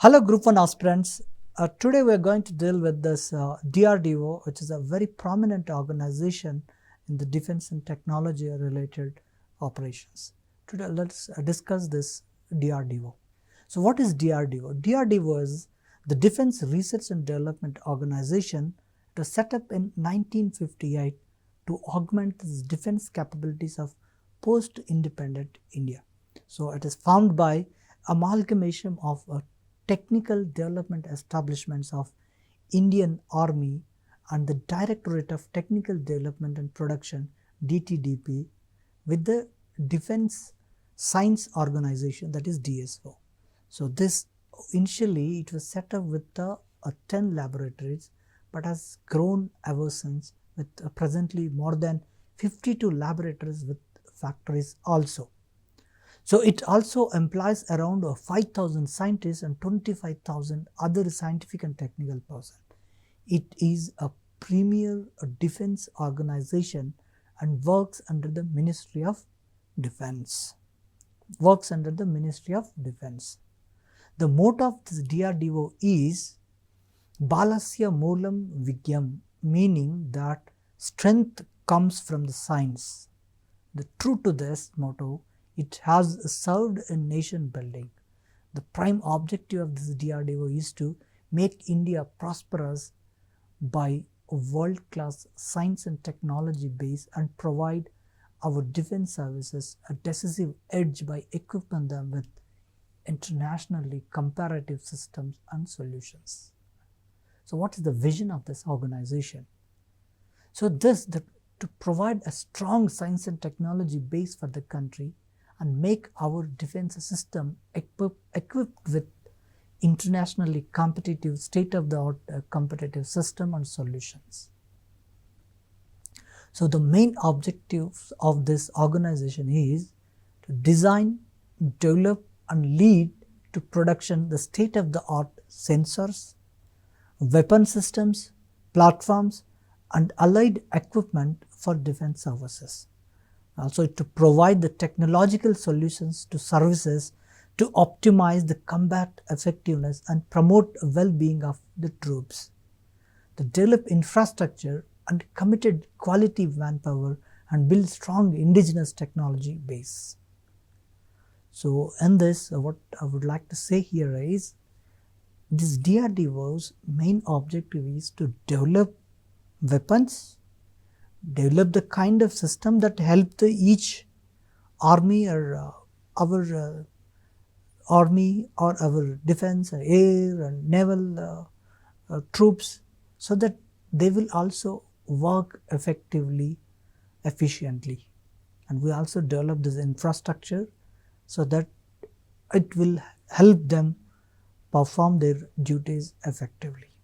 Hello Group 1 aspirants. Today we are going to deal with this DRDO, which is a very prominent organization in the defense and technology related operations. Today let's discuss this DRDO. So what is DRDO? DRDO is the Defense Research and Development Organization. It was set up in 1958 to augment the defense capabilities of post-independent India. So it is formed by amalgamation of technical development establishments of Indian Army and the Directorate of Technical Development and Production DTDP with the Defense Science Organization, that is DSO. So this initially it was set up with 10 laboratories but has grown ever since with presently more than 52 laboratories with factories also. So it also employs around 5,000 scientists and 25,000 other scientific and technical personnel. It is a premier defense organization and works under the Ministry of Defense. The motto of this DRDO is Balasya Moolam Vigyam, meaning that strength comes from the science. True to this motto, it has served in nation building. The prime objective of this DRDO is to make India prosperous by a world-class science and technology base and provide our defense services a decisive edge by equipping them with internationally comparative systems and solutions. So what is the vision of this organization? So to provide a strong science and technology base for the country and make our defense system equipped with internationally competitive, state-of-the-art competitive system and solutions. So the main objectives of this organization is to design, develop and lead to production the state-of-the-art sensors, weapon systems, platforms and allied equipment for defense services. Also to provide the technological solutions to services to optimize the combat effectiveness and promote well-being of the troops. To develop infrastructure and committed quality manpower and build strong indigenous technology base. So in this, what I would like to say here is, this DRDO's main objective is to develop weapons, develop the kind of system that help each army or our army or our defense, air and naval troops, so that they will also work effectively, efficiently. And we also develop this infrastructure so that it will help them perform their duties effectively.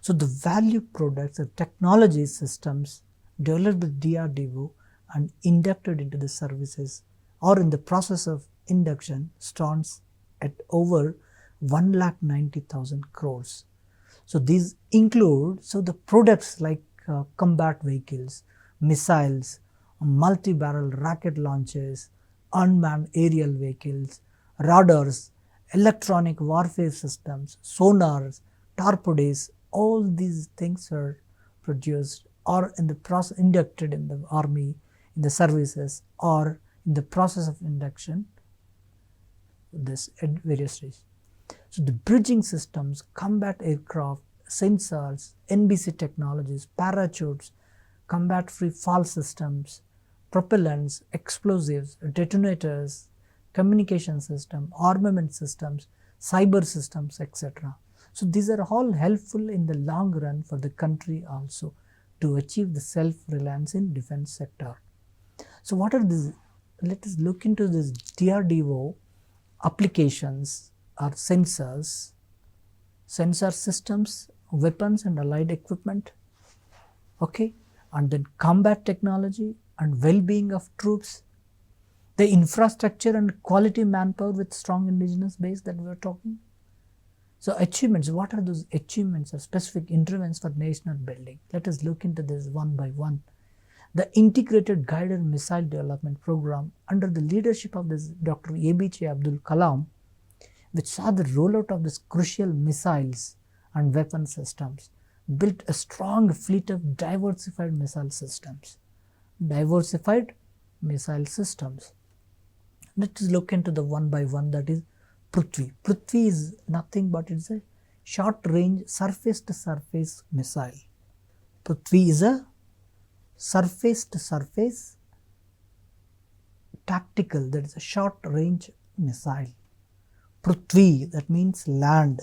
So the value products of technology systems developed with DRDO and inducted into the services or in the process of induction stands at over 1,90,000 crores. So these include the products like combat vehicles, missiles, multi-barrel rocket launchers, unmanned aerial vehicles, radars, electronic warfare systems, sonars, torpedoes. All these things are produced or in the process inducted in the army, in the services or in the process of induction, this at various stages. So the bridging systems, combat aircraft, sensors, NBC technologies, parachutes, combat-free fall systems, propellants, explosives, detonators, communication system, armament systems, cyber systems, etc. So these are all helpful in the long run for the country also to achieve the self-reliance in defense sector. So what are these? Let us look into this DRDO applications or sensors, sensor systems, weapons and allied equipment, okay, and then combat technology and well-being of troops, the infrastructure and quality manpower with strong indigenous base that we are talking. So achievements, what are those achievements or specific interventions for national building? Let us look into this one by one. The Integrated Guided Missile Development Program under the leadership of this Dr. APJ Abdul Kalam which saw the rollout of these crucial missiles and weapon systems, built a strong fleet of diversified missile systems. Diversified missile systems. Let us look into the one by one, that is Prithvi. Prithvi is nothing but it's a short range surface to surface missile. Prithvi is a surface to surface tactical, that is a short range missile. Prithvi, that means land.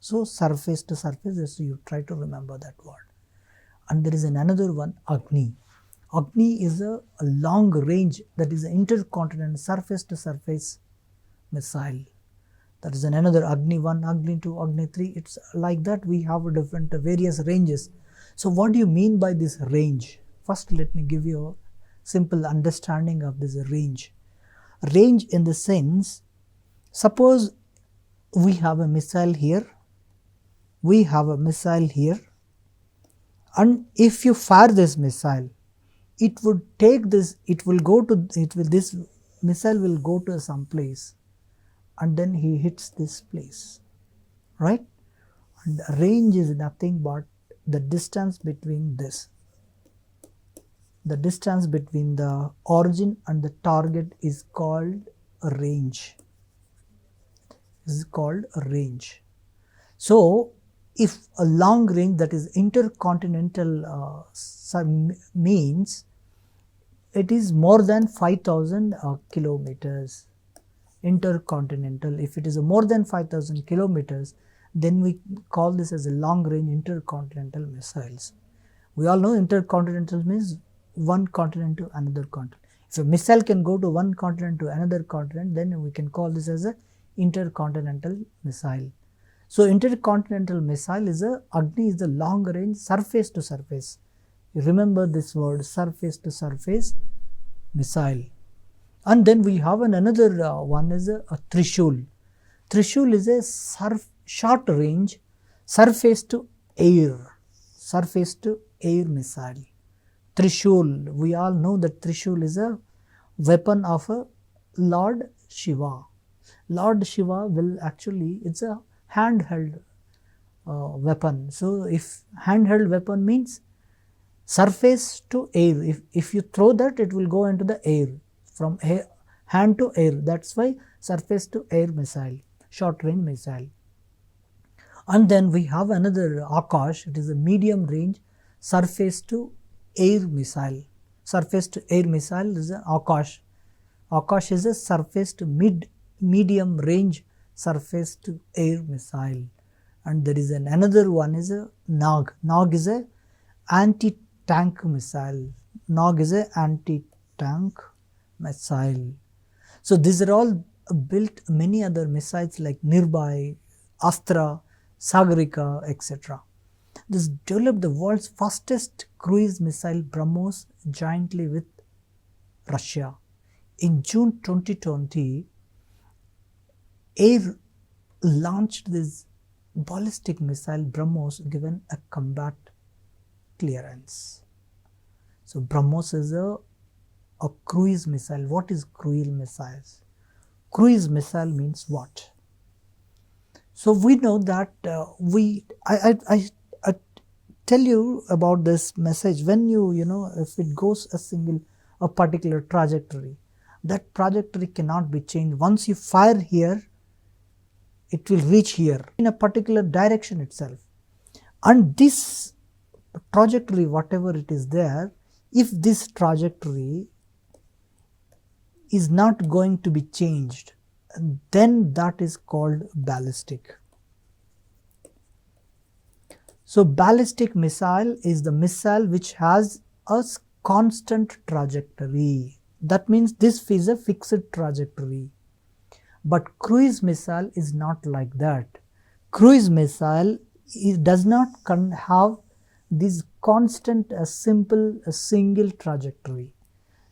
So surface to surface, so you try to remember that word. And there is another one, Agni. Agni is a long range, that is an intercontinental surface to surface missile. That is another Agni 1, Agni 2, Agni 3. It's like that we have different various ranges. So what do you mean by this range? First let me give you a simple understanding of this range. Range in the sense, suppose we have a missile here, we have a missile here, and if you fire this missile, it would take this, this missile will go to some place and then he hits this place, right? And range is nothing but the distance between this. The distance between the origin and the target is called a range. Is called a range. So if a long range, that is intercontinental means it is more than 5,000 kilometers. Intercontinental, if it is more than 5,000 kilometers, then we call this as a long range intercontinental missiles. We all know intercontinental means one continent to another continent. If a missile can go to one continent to another continent, then we can call this as a intercontinental missile. So intercontinental missile is Agni is the long range surface to surface. You remember this word, surface to surface missile. And then we have another one is a Trishul. Trishul is a short range surface to air missile. Trishul, we all know that Trishul is a weapon of a Lord Shiva. Lord Shiva will actually, it's a handheld weapon. So if handheld weapon means surface to air, if you throw that, it will go into the air, from hand to air. That's why surface to air missile, short range missile. And then we have another Akash, it is a medium range surface to air missile. Surface to air missile is a Akash. Akash is a surface to medium range surface to air missile. And there is another one is a Nag. Nag is a anti-tank missile. Nag is a anti-tank missile. So these are all built many other missiles like Nirbhay, Astra, Sagarika, etc. This developed the world's fastest cruise missile BrahMos jointly with Russia. In June 2020, Air launched this ballistic missile BrahMos given a combat clearance. So BrahMos is a cruise missile. What is cruise missiles? Cruise missile means what? So we know that I tell you about this message when if it goes a particular trajectory, that trajectory cannot be changed. Once you fire here, it will reach here in a particular direction itself. And this trajectory, whatever it is there, if this trajectory is not going to be changed, then that is called ballistic. So ballistic missile is the missile which has a constant trajectory. That means this is a fixed trajectory. But cruise missile is not like that. Cruise missile does not have this constant, a single trajectory.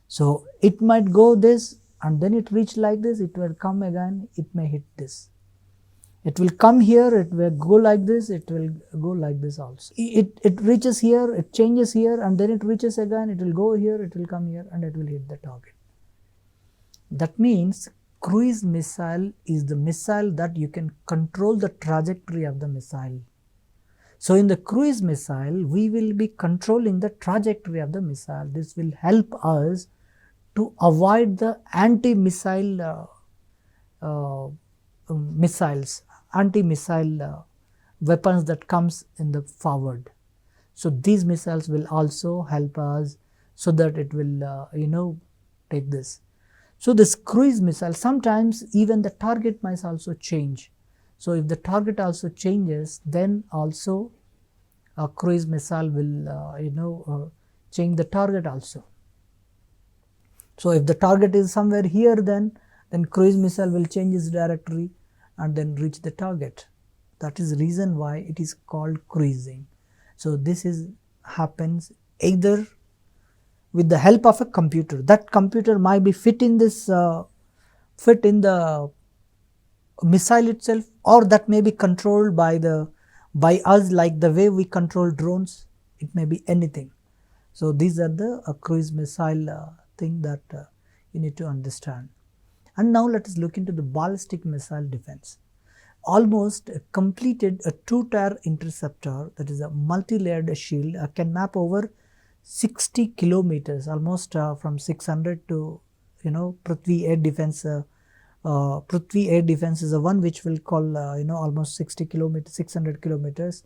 So it might go this and then it reach like this, it will come again, it may hit this. It will come here, it will go like this, it will go like this also. It reaches here, it changes here, and then it reaches again, it will go here, it will come here, and it will hit the target. That means cruise missile is the missile that you can control the trajectory of the missile. So in the cruise missile, we will be controlling the trajectory of the missile. This will help us to avoid the anti-missile weapons that comes in the forward. So these missiles will also help us so that it will take this. So this cruise missile, sometimes even the target might also change. So if the target also changes, then also a cruise missile will change the target also. So if the target is somewhere here, then cruise missile will change its trajectory and then reach the target. That is the reason why it is called cruising. So this happens either with the help of a computer. That computer might be fit in the missile itself, or that may be controlled by us, like the way we control drones. It may be anything. So these are the cruise missile thing that you need to understand. And now let us look into the ballistic missile defense. Almost completed a two-tier interceptor, that is a multi-layered shield, can map over 60 kilometers, almost from 600 to Prithvi air defense. Prithvi air defense is the one which will call almost 60 kilometers, 600 kilometers,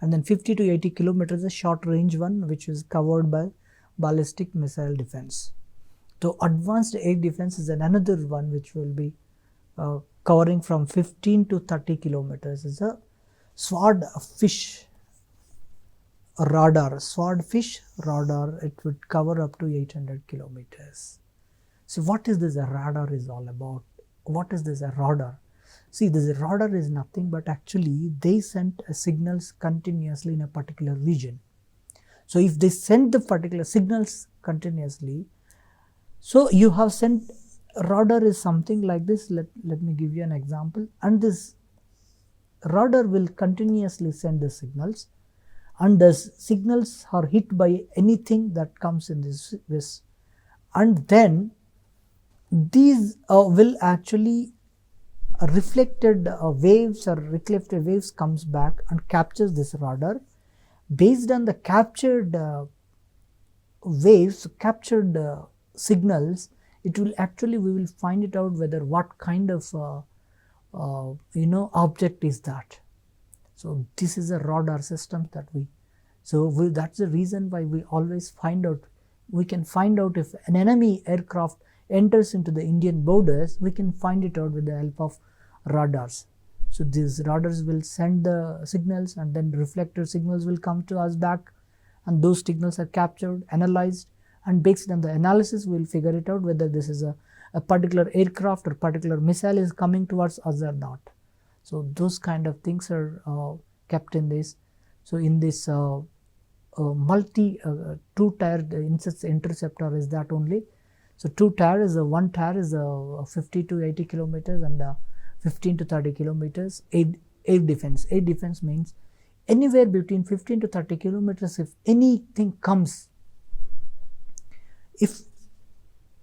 and then 50 to 80 kilometers, a short range one which is covered by ballistic missile defense. So advanced air defense is another one which will be covering from 15 to 30 kilometers. Is a swordfish radar. Swordfish radar, it would cover up to 800 kilometers. So what is this radar is all about? What is this radar? See, this radar is nothing but actually they send signals continuously in a particular region. So if they send the particular signals continuously, so you have sent radar is something like this. Let me give you an example. And this radar will continuously send the signals, and the signals are hit by anything that comes in this, and then these will actually reflected waves or reflected waves comes back and captures this radar. Based on the captured waves, captured signals, it will actually, we will find it out whether what kind of object is that. So this is a radar system that that's the reason why we always find out, we can find out if an enemy aircraft enters into the Indian borders, we can find it out with the help of radars. So these radars will send the signals, and then reflected signals will come to us back, and those signals are captured, analyzed, and based on the analysis we will figure it out whether this is a particular aircraft or particular missile is coming towards us or not. So those kind of things are kept in this. So in this two-tier interceptor is that only. So two-tier is one tier is 50 to 80 kilometers and 15 to 30 kilometers. Air defense. Air defense means anywhere between 15 to 30 kilometers. If anything comes, if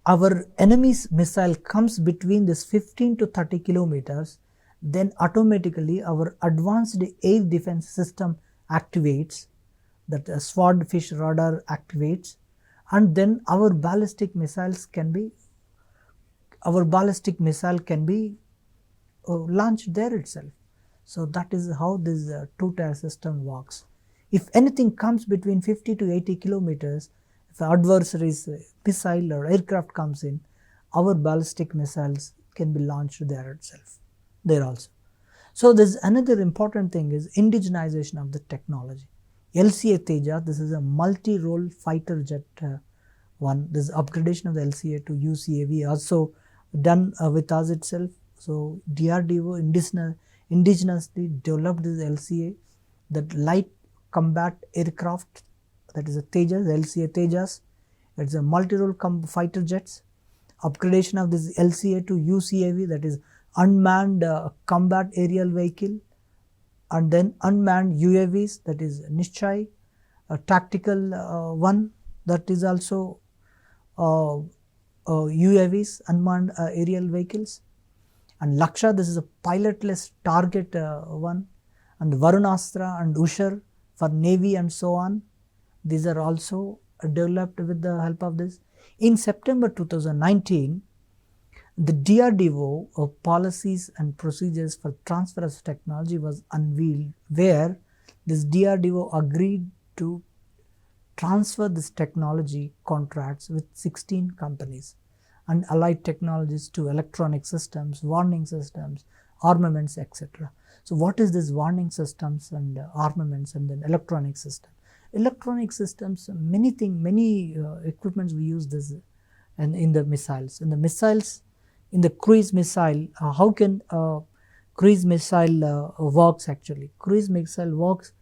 our enemy's missile comes between this 15 to 30 kilometers, then automatically our advanced air defense system activates, that swordfish radar activates, and then our ballistic missile can be launched there itself. So that is how this two-tier system works. If anything comes between 50 to 80 kilometers, if an adversary's missile or aircraft comes in, our ballistic missiles can be launched there itself, there also. So there's another important thing is indigenization of the technology. 𝗖𝗍, this is a multi-role fighter jet one. This upgradation of the 𝗖𝗍 to UCAV also done with us itself. So Drdo indigenously developed this 𝗖𝗍, that light combat aircraft, that is a 𝗖𝗍. It's a multi-role fighter jets. Upgradation of this 𝗖𝗍 to UCAV, that is unmanned combat aerial vehicle, and then unmanned UAVs, that is 𝗳𝗧, a tactical one, that is also UAVs, unmanned aerial vehicles. And 𝗧𝗦𝗔𝗧, this is a pilotless target one, and Varunastra and Ushar for Navy and so on. These are also developed with the help of this. In September 2019, the DRDO policies and procedures for transfer of technology was unveiled, where this DRDO agreed to transfer this technology contracts with 16 companies and allied technologies to electronic systems, warning systems, armaments, etc. So what is this warning systems and armaments and then electronic system? Electronic systems, many equipments we use this and in the missiles. In the cruise missile, how can cruise missile works actually? Cruise missile works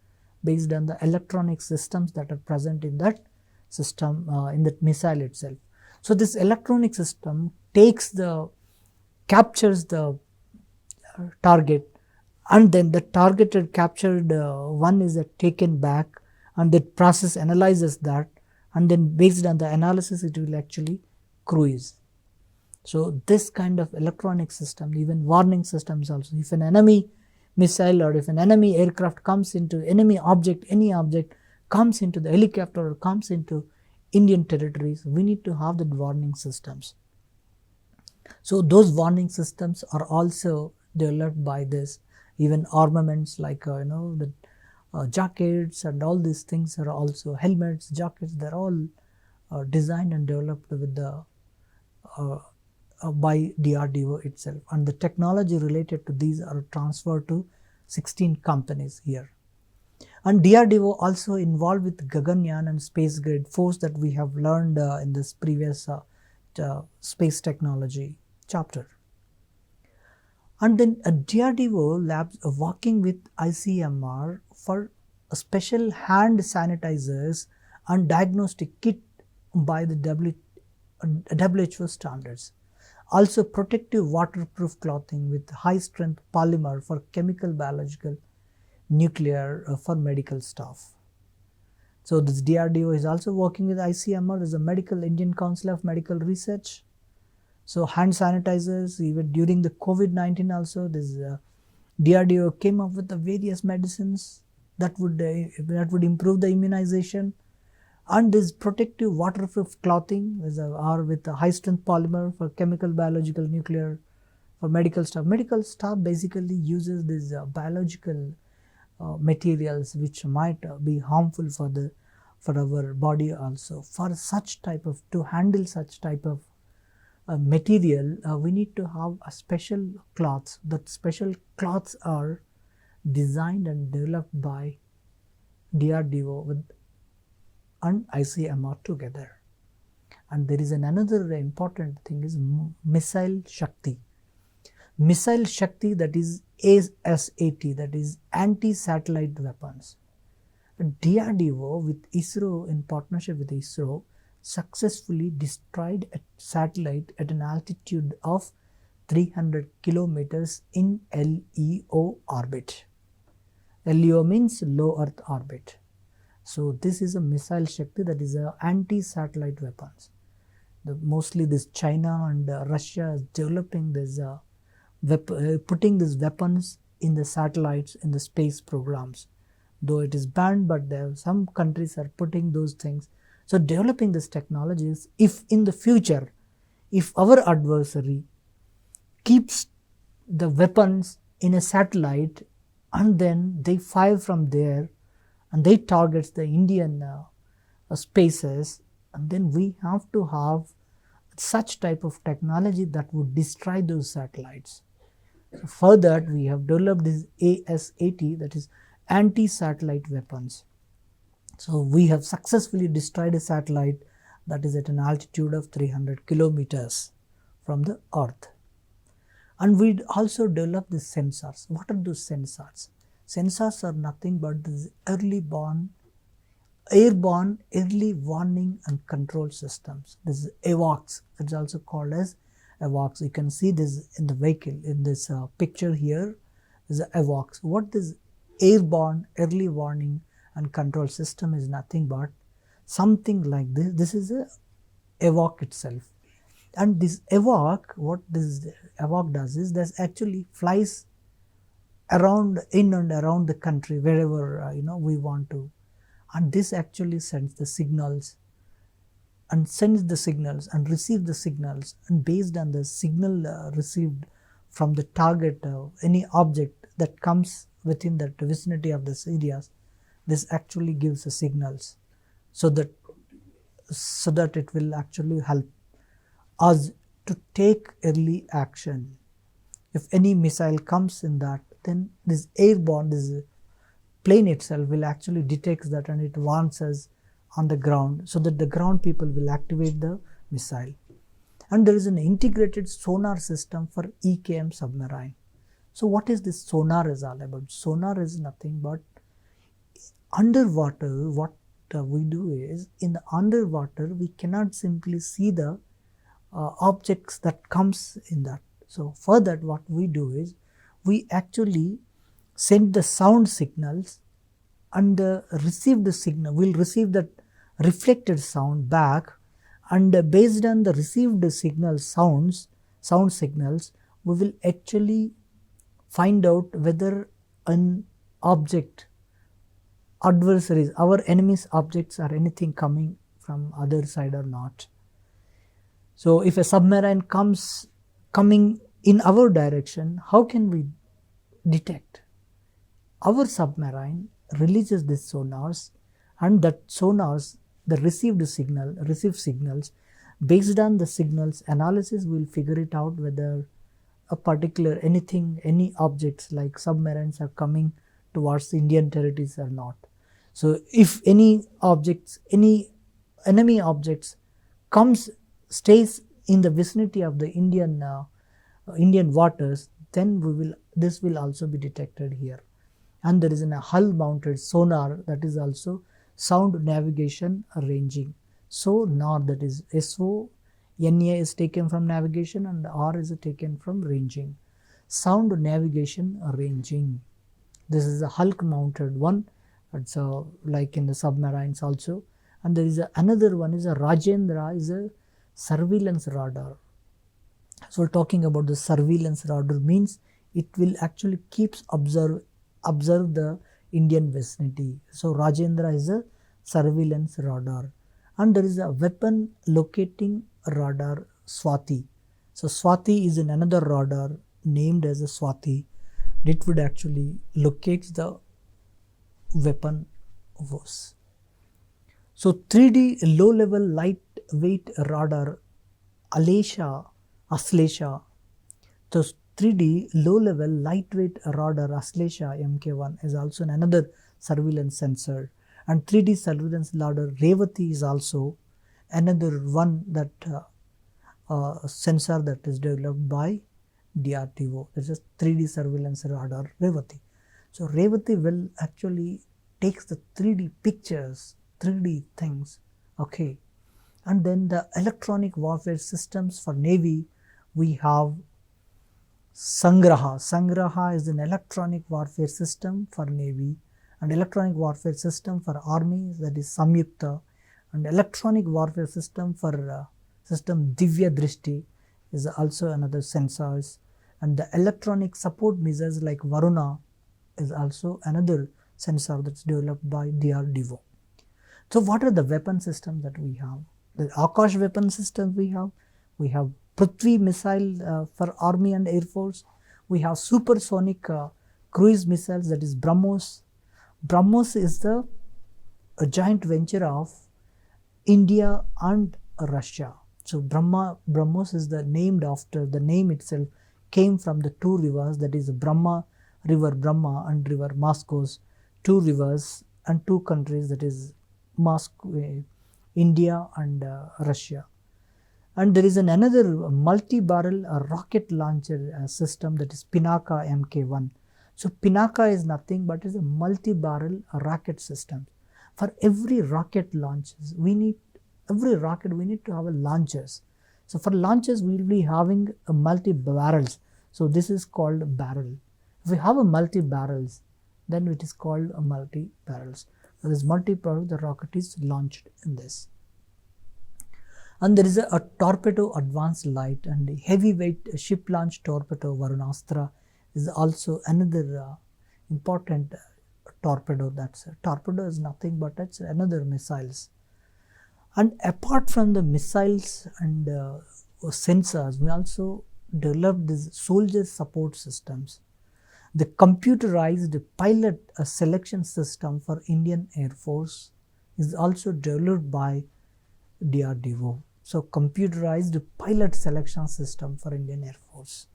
based on the electronic systems that are present in that system, in that missile itself. So this electronic system captures the target, and then the targeted captured one is taken back, and the process analyzes that, and then based on the analysis it will actually cruise. So this kind of electronic system, even warning systems also, if an enemy missile or if an enemy aircraft comes into enemy object, any object comes into the helicopter or comes into Indian territories, we need to have the warning systems. So those warning systems are also developed by this. Even armaments like the jackets and all these things are also helmets, jackets. They're all designed and developed with the by DRDO itself, and the technology related to these are transferred to 16 companies here. And DRDO also involved with Gaganyaan and space grade force that we have learned in this previous space technology chapter. And then DRDO labs are working with ICMR for a special hand sanitizers and diagnostic kit by the WHO standards. Also protective waterproof clothing with high strength polymer for chemical, biological, nuclear for medical staff. So this DRDO is also working with ICMR, is a Indian Council of Medical Research. So hand sanitizers, even during the COVID-19 also, this DRDO came up with the various medicines that would improve the immunization. And this protective waterproof clothing are with a high strength polymer for chemical, biological, nuclear, for medical staff. Medical staff basically uses these biological materials which might be harmful for our body also. For such type of, to handle such type of material, we need to have a special cloths. That special cloths are designed and developed by DRDO and ICMR together. And there is another important thing is Missile Shakti. Missile Shakti, that is ASAT, that is anti-satellite weapons. DRDO with ISRO, in partnership with ISRO, successfully destroyed a satellite at an altitude of 300 kilometers in LEO orbit. LEO means low Earth orbit. So this is a Missile Shakti, that is a anti-satellite weapons. Mostly this China and Russia is developing this, putting these weapons in the satellites, in the space programs. Though it is banned, but some countries are putting those things. So developing these technologies, if in the future, if our adversary keeps the weapons in a satellite and then they fire from there and they targets the Indian spaces, and then we have to have such type of technology that would destroy those satellites. So for that we have developed this ASAT, that is anti-satellite weapons. So we have successfully destroyed a satellite that is at an altitude of 300 kilometers from the Earth. And we also developed the sensors. What are those sensors? Sensors are nothing but these airborne early warning and control systems. This is AWACS. It's also called as AWACS. You can see this in the vehicle, in this picture here is AWACS. What this airborne early warning and control system is nothing but something like this. This is a AWACS itself. And this AWACS, what this AWACS does is that actually flies around, in and around the country wherever we want to, and this actually sends the signals and receives the signals, and based on the signal received from the target, any object that comes within the vicinity of this areas, this actually gives the signals so that it will actually help us to take early action. If any missile comes in that, then this airborne, this plane itself will actually detect that, and it warns us on the ground so that the ground people will activate the missile. And there is an integrated sonar system for EKM submarine. So what is this sonar is all about? Sonar is nothing but underwater. What we do is, in the underwater we cannot simply see the objects that comes in that. So for that what we do is, we actually send the sound signals and receive the signal. We'll receive that reflected sound back, and based on the received signal sound signals, we will actually find out whether an object, adversaries, our enemies' objects, are anything coming from other side or not. So if a submarine coming in our direction, how can we detect? Our submarine releases these sonars, and that sonars, the received signals, based on the signals analysis, will figure it out whether a particular any objects like submarines are coming towards the Indian territories or not. So if any objects, any enemy objects stays in the vicinity of the Indian waters, then this will also be detected here. And there is a hull mounted sonar, that is also sound navigation ranging. Sonar, that is SO-NA is taken from navigation and R is taken from ranging. Sound navigation ranging. This is a hull mounted one. It's like in the submarines also. And there is another one is a Rajendra, is a surveillance radar. So talking about the surveillance radar means it will actually observe the Indian vicinity. So Rajendra is a surveillance radar. And there is a weapon locating radar, 𝗬𝗧. So 𝗬𝗧 is in another radar named as a 𝗬𝗧. It would actually locate the weapon force. So 3D low level lightweight radar 𝗬𝗧. So 3D low level lightweight radar 𝗬𝗧 Mk1 is also another surveillance sensor, and 3D surveillance radar 𝗬𝗏 is also another one that sensor that is developed by DRDO. This is 3D surveillance radar 𝗬𝗏. So 𝗬𝗏 will actually takes the 3D pictures, 3D things, okay. And then the electronic warfare systems for Navy, we have Sangraha. Sangraha is an electronic warfare system for Navy, and electronic warfare system for Army, that is Samyukta, and electronic warfare system for system Divya Drishti is also another sensors, and the electronic support missiles like Varuna is also another sensor that's developed by DRDO. So what are the weapon systems that we have? The Akash weapon system we have Prithvi missile for Army and Air Force, we have supersonic cruise missiles, that is BrahMos. BrahMos is a joint venture of India and Russia. So BrahMos is named after, the name itself came from the two rivers, that is Brahma, river Brahma and river Moscow's, two rivers and two countries, that is Moscow, India and Russia. And there is another multi-barrel rocket launcher system, that is Pinaka Mk1. So Pinaka is nothing but is a multi-barrel rocket system. For every rocket launches, we need to have a launchers. So for launches, we will be having a multi-barrels. So this is called barrel. If we have a multi-barrels, then it is called a multi-barrels. So this multi-barrel, the rocket is launched in this. And there is a torpedo advanced light, and heavyweight ship launched torpedo Varunastra is also another important torpedo. That's a torpedo is nothing but it's another missiles. And apart from the missiles and sensors, we also developed these soldier support systems. The computerized pilot selection system for Indian Air Force is also developed by DRDO. So computerized pilot selection system for Indian Air Force.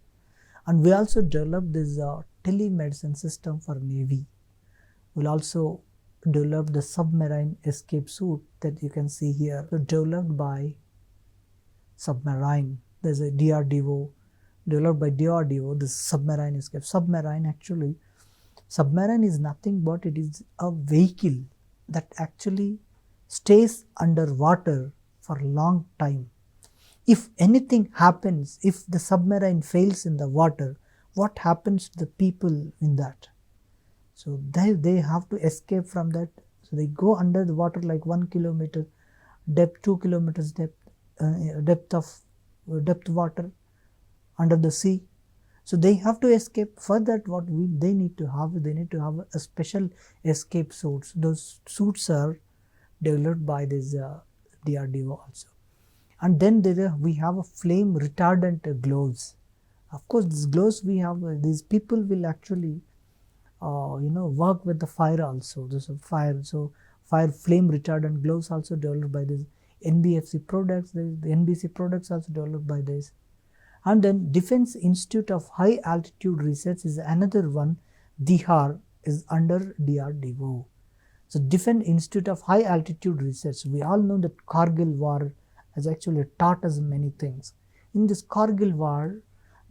And we also developed this telemedicine system for Navy. We'll also develop the submarine escape suit that you can see here. So developed by submarine. There's a DRDO, developed by DRDO, this submarine escape. Submarine is nothing but it is a vehicle that actually stays underwater for a long time. If anything happens, if the submarine fails in the water, what happens to the people in that? So they have to escape from that. So they go under the water like 1 kilometer depth, 2 kilometers depth, depth water under the sea. So they have to escape. For that, they need to have a special escape suits. Those suits are developed by this DRDO also. And then we have a flame retardant gloves. Of course, these gloves we have, these people will actually work with the fire also. There's a fire, so fire flame retardant gloves also developed by this NBFC products. The NBC products also developed by this. And then Defense Institute of High Altitude Research is another one. DHAR is under DRDO. So Defense Institute of High Altitude Research, we all know that Kargil war has actually taught us many things. In this Kargil war,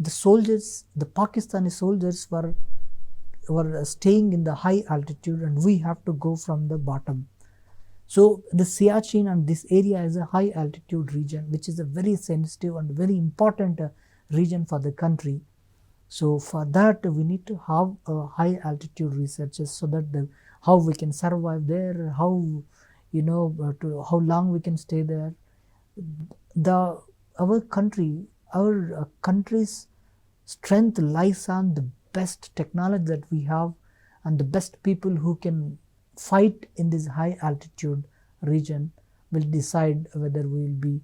the soldiers, the Pakistani soldiers were staying in the high altitude, and we have to go from the bottom. So the Siachen and this area is a high altitude region, which is a very sensitive and very important region for the country. So for that we need to have high altitude researches, so that how we can survive there, how how long we can stay there. Our country's strength lies on the best technology that we have and the best people who can fight in this high altitude region will decide whether we will be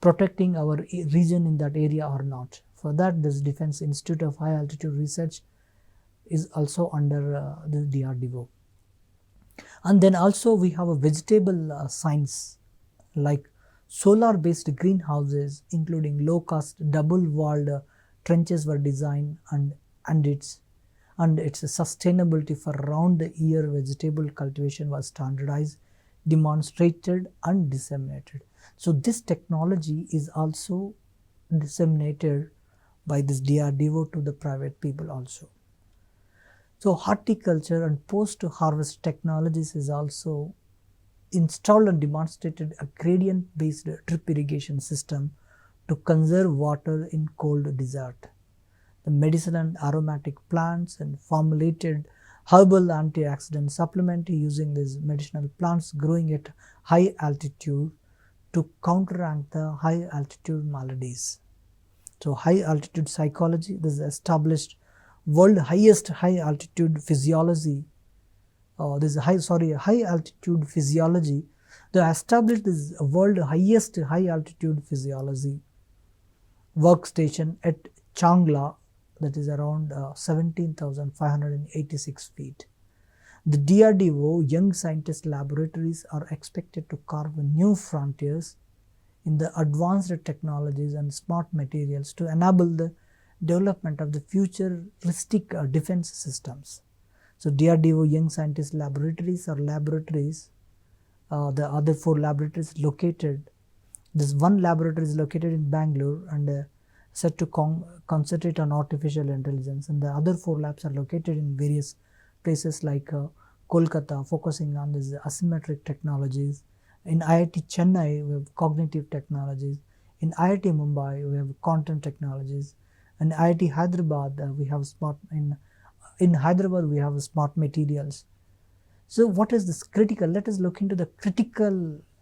protecting our region in that area or not. For that, this Defense Institute of High Altitude Research is also under the DRDO. And then also we have a vegetable science, like solar based greenhouses including low cost double walled trenches were designed, and its sustainability for round the year vegetable cultivation was standardized, demonstrated and disseminated. So this technology is also disseminated by this DRDO to the private people also. So horticulture and post-harvest technologies is also installed and demonstrated a gradient-based drip irrigation system to conserve water in cold desert. The medicinal and aromatic plants and formulated herbal antioxidant supplement using these medicinal plants growing at high altitude to counteract the high altitude maladies. So high altitude psychology, this is established world highest high altitude physiology. High altitude physiology. They established this world highest high altitude physiology workstation at Changla, that is around 17,586 feet. The DRDO Young Scientist Laboratories are expected to carve new frontiers in the advanced technologies and smart materials to enable the development of the futuristic defense systems. So DRDO Young Scientist Laboratories are laboratories, the other 4 laboratories located, this one laboratory is located in Bangalore and set to concentrate on artificial intelligence, and the other 4 labs are located in various places like Kolkata, focusing on these asymmetric technologies. In IIT Chennai, we have cognitive technologies. In IIT Mumbai, we have content technologies. In IIT Hyderabad, we have in Hyderabad we have smart materials. So what is this critical? Let us look into the critical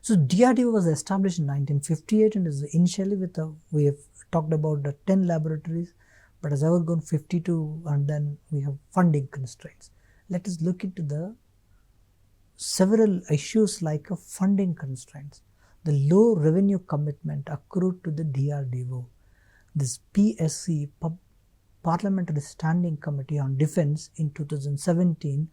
So DRDO was established in 1958 and is initially with we have talked about the 10 laboratories, but has ever gone 52, and then we have funding constraints. Let us look into the several issues like funding constraints. The low revenue commitment accrued to the DRDO. This PSC, Parliamentary Standing Committee on Defence, in 2017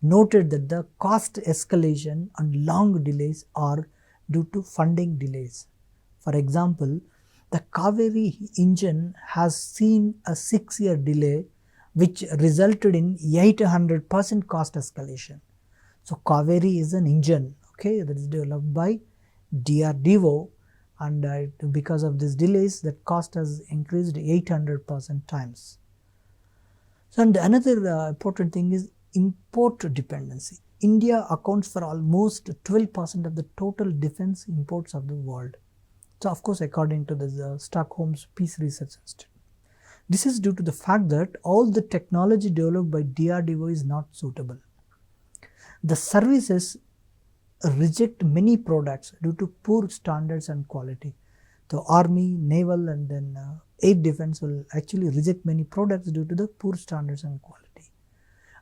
noted that the cost escalation and long delays are due to funding delays. For example, the Kaveri engine has seen a 6-year delay which resulted in 800% cost escalation. So Kaveri is an engine, okay, that is developed by DRDO, and because of these delays that cost has increased 800% times. So and another important thing is import dependency. India accounts for almost 12% of the total defense imports of the world. So of course, according to the Stockholm's Peace Research Institute. This is due to the fact that all the technology developed by DRDO is not suitable. The services reject many products due to poor standards and quality. The army, naval, and then air defense will actually reject many products due to the poor standards and quality.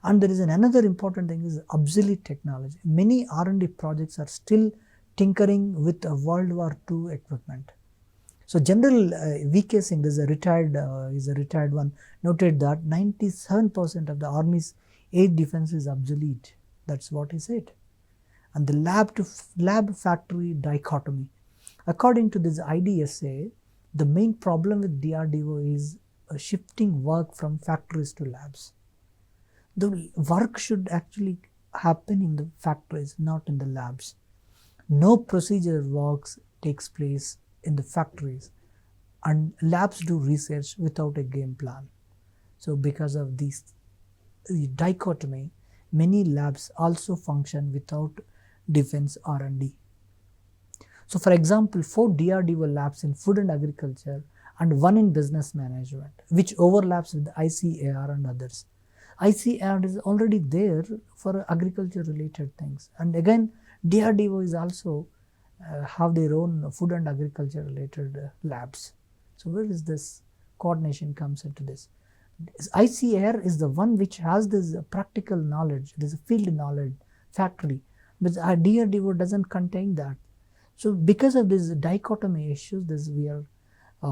And there is another important thing is obsolete technology. Many R&D projects are still tinkering with World War II equipment. So General V.K. Singh is a retired one, noted that 97% of the Army's air defense is obsolete. That's what he said. And the lab factory dichotomy. According to this IDSA, the main problem with DRDO is shifting work from factories to labs. The work should actually happen in the factories, not in the labs. No procedure works takes place in the factories, and labs do research without a game plan. So because of this dichotomy, many labs also function without defense R&D. So for example, 4 DRDO labs in food and agriculture and 1 in business management, which overlaps with 𝗖𝗍 and others. 𝗖𝗍 is already there for agriculture related things, and again DRDO is also have their own food and agriculture related labs. So where is this coordination comes into this? 𝗖𝗍 is the one which has this practical knowledge, this field knowledge factory, but DRDO doesn't contain that. So because of this dichotomy issues, we are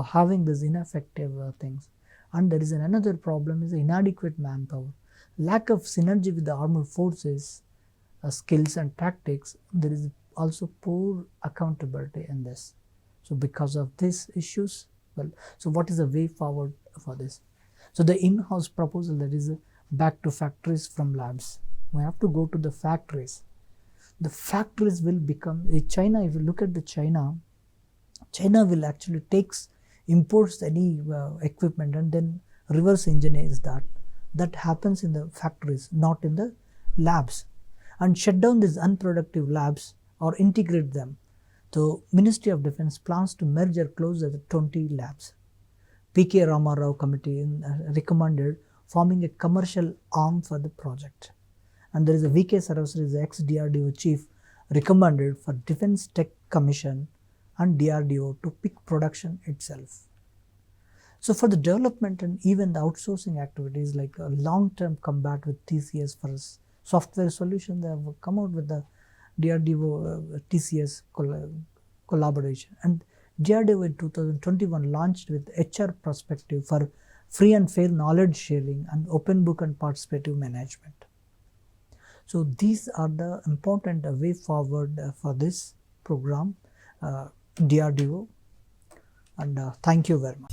having this ineffective things. And there is another problem is inadequate manpower, lack of synergy with the armed forces, skills and tactics. There is also poor accountability in this. So because of these issues, well, so what is the way forward for this? So the in-house proposal, that is back to factories from labs. We have to go to the factories. The factories will become China. If you look at the China will actually imports any equipment and then reverse engineers that. That happens in the factories, not in the labs, and shut down these unproductive labs or integrate them. So Ministry of Defense plans to merge or close the 20 labs. P.K. Ramarao committee recommended forming a commercial arm for the project. And there is a V.K. Saraswati, the ex-DRDO chief, recommended for Defense Tech Commission and DRDO to pick production itself. So for the development and even the outsourcing activities like a long-term combat with TCS for software solution, they have come out with the DRDO TCS collaboration. And DRDO in 2021 launched with HR perspective for free and fair knowledge sharing and open book and participative management. So these are the important way forward for this program, DRDO, and thank you very much.